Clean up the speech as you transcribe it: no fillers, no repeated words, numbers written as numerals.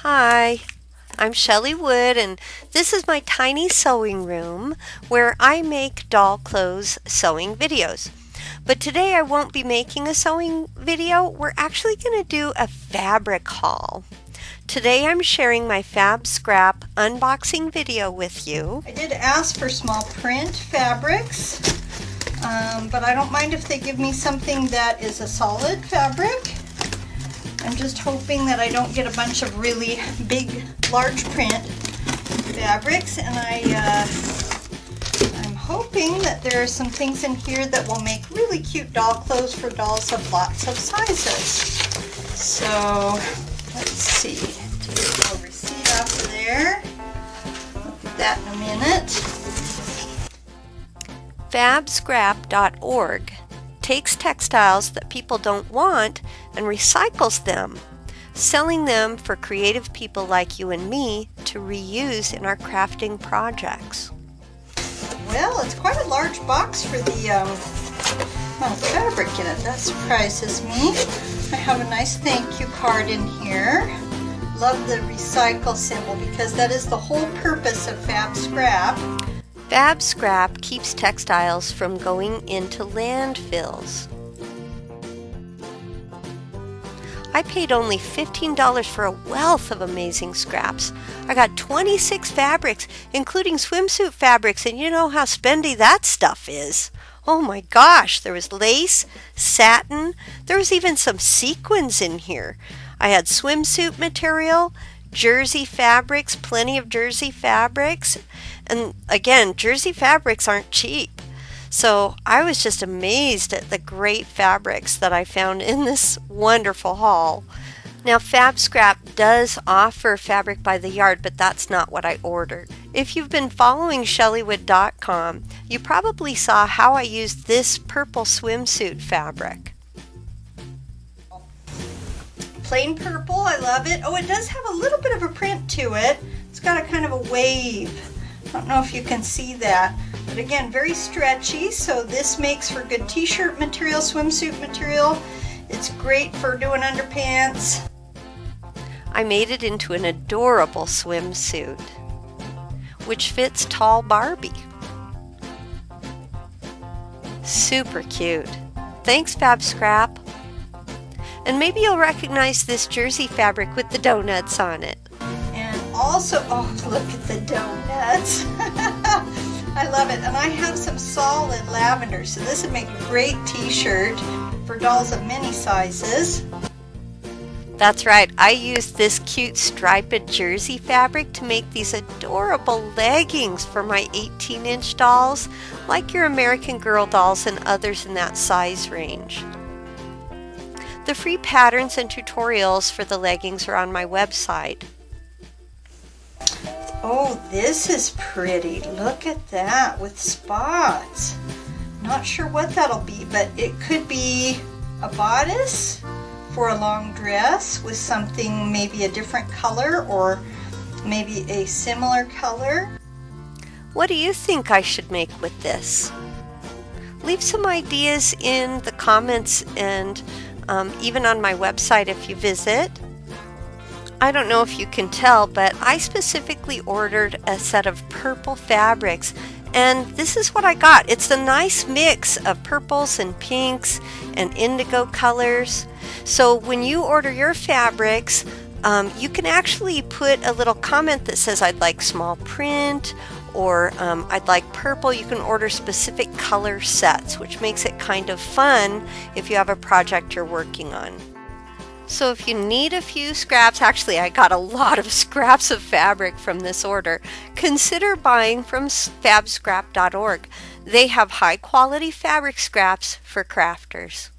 Hi, I'm Chelly Wood, and this is my tiny sewing room where I make doll clothes sewing videos. But today I won't be making a sewing video. We're actually going to do a fabric haul. Today I'm sharing my FabScrap unboxing video with you. I did ask for small print fabrics, but I don't mind if they give me something that is a solid fabric. I'm just hoping that I don't get a bunch of really big, large print fabrics, and I'm hoping that there are some things in here that will make really cute doll clothes for dolls of lots of sizes. So let's see, take a little receipt off of there. Look at that in a minute. FabScrap.org takes textiles that people don't want and recycles them, selling them for creative people like you and me to reuse in our crafting projects. Well, it's quite a large box for the amount of fabric in it. That surprises me. I have a nice thank you card in here. Love the recycle symbol because that is the whole purpose of FabScrap. FabScrap keeps textiles from going into landfills. I paid only $15 for a wealth of amazing scraps. I got 26 fabrics, including swimsuit fabrics, and you know how spendy that stuff is. Oh my gosh, there was lace, satin, there was even some sequins in here. I had swimsuit material, jersey fabrics, plenty of jersey fabrics, and again, jersey fabrics aren't cheap. So I was just amazed at the great fabrics that I found in this wonderful haul. Now FabScrap does offer fabric by the yard, but that's not what I ordered. If you've been following chellywood.com, you probably saw how I used this purple swimsuit fabric. Plain purple, I love it. Oh, it does have a little bit of a print to it. It's got a kind of a wave. I don't know if you can see that, but again, very stretchy, so this makes for good t-shirt material, swimsuit material. It's great for doing underpants. I made it into an adorable swimsuit, which fits tall Barbie. Super cute. Thanks, FabScrap. And maybe you'll recognize this jersey fabric with the donuts on it. And also, oh, look at the donuts. I love it. And I have some solid lavender, so this would make a great t-shirt for dolls of many sizes. That's right. I used this cute striped jersey fabric to make these adorable leggings for my 18-inch dolls, like your American Girl dolls and others in that size range. The free patterns and tutorials for the leggings are on my website. Oh, this is pretty. Look at that with spots. Not sure what that'll be, but it could be a bodice for a long dress with something maybe a different color or maybe a similar color. What do you think I should make with this? Leave some ideas in the comments and even on my website if you visit. I don't know if you can tell, but I specifically ordered a set of purple fabrics, and this is what I got. It's a nice mix of purples and pinks and indigo colors. So when you order your fabrics, you can actually put a little comment that says I'd like small print or I'd like purple. You can order specific color sets, which makes it kind of fun if you have a project you're working on. So if you need a few scraps, actually I got a lot of scraps of fabric from this order, consider buying from FabScrap.org. They have high quality fabric scraps for crafters.